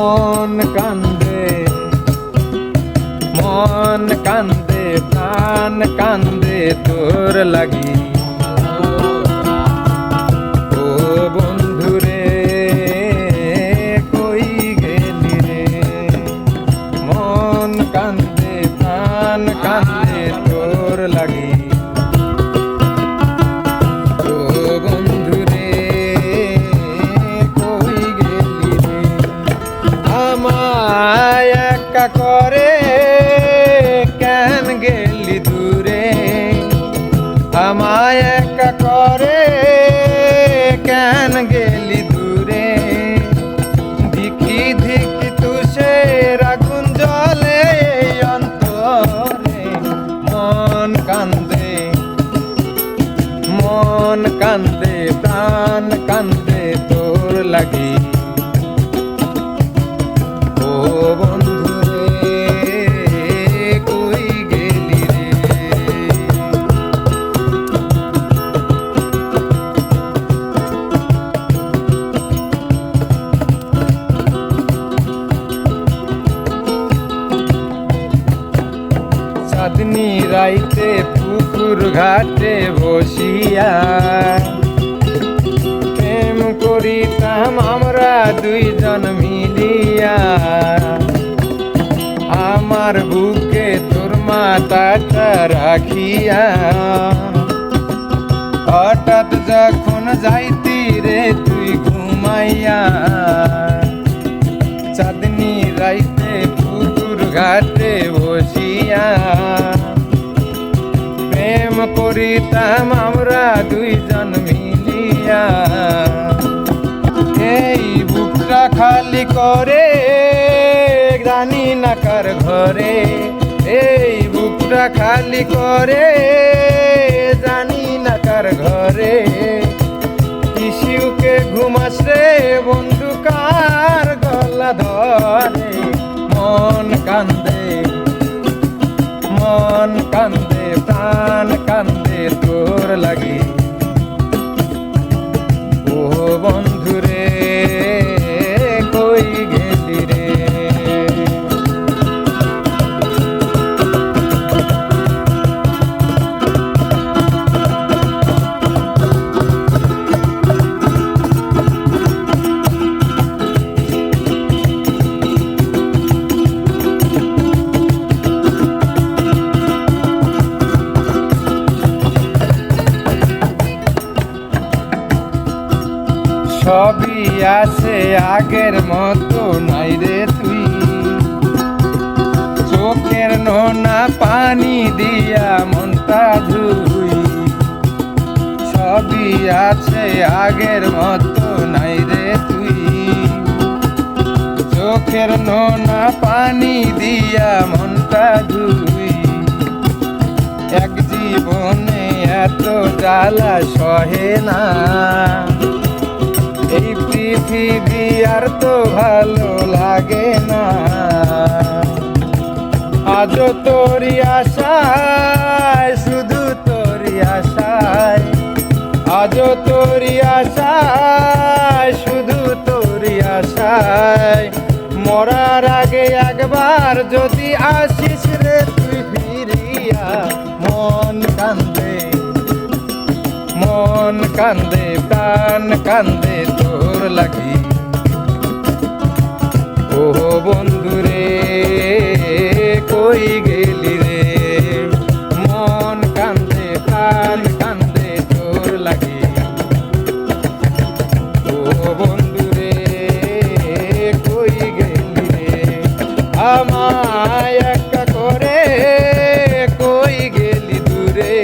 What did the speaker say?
মন কান্দে প্রাণ কান্দে তোর লাগি। ও বন্ধুরে কই গেলি রে, মন কান্দে প্রাণ কান্দে তোর লাগি। ও বন্ধুরে কই গেলি রে, আমায় একা করে কেন গেলি দূরে, আমায় একা করে কেন গেলি দূরে। ধিকি ধিকি তুষের আগুন জ্বলে অন্তরে, মন কান্দে প্রাণ কান্দে তোর লাগি। ও বন্ধুরে কই গেলি রে, চাঁদনি রাইতে পুকুর ঘাটে বসিয়া প্রেম করিতাম আমরা দুইজন মিলিয়া। আমার বুকে তোর মাথাটা রাখিয়া, হঠাৎ যখন যাইতি রে তুই ঘুমাইয়া। চাঁদনি রাইতে পুকুর ঘাটে বসিয়া প্রেম করিতাম আমরা দুইজন মিলিয়া। এই বুকটা খালি করে জানি না কার ঘরে, এই বুকটা খালি করে জানি না কার ঘরে। শিশুকে ঘুমাস রে বন্ধু কার গলা ধরে, মন কান্দে প্রাণ কান্দে তোর লাগি। ও বন্ধুরে কই গেলি রে, সবই আছে আগের মতো নাই রে তুই। চোখের নোনা পানি দিয়া মনটা ধুই, সবই আছে আগের মতো নাই রে তুই। চোখের নোনা পানি দিয়া মনটা ধুই, এক জীবনে এত জ্বালা সহে না। এই পৃথিবী আর তো ভালো লাগে না, আজও তোরি আশায় শুধু তোরি আশায়, আজও তোরি আশায় শুধু তোরি আশায়। মরার আগে একবার যদি আসিস রে তুই ফিরিয়া, মন কান্দে প্রাণ কান্দে তোর লাগি। ও বন্ধুরে কই গেলি রে, মন কান্দে প্রাণ কান্দে তোর লাগি। ও বন্ধুরে কই গেলি রে, আমায় একা করে কই গেলি দূরে।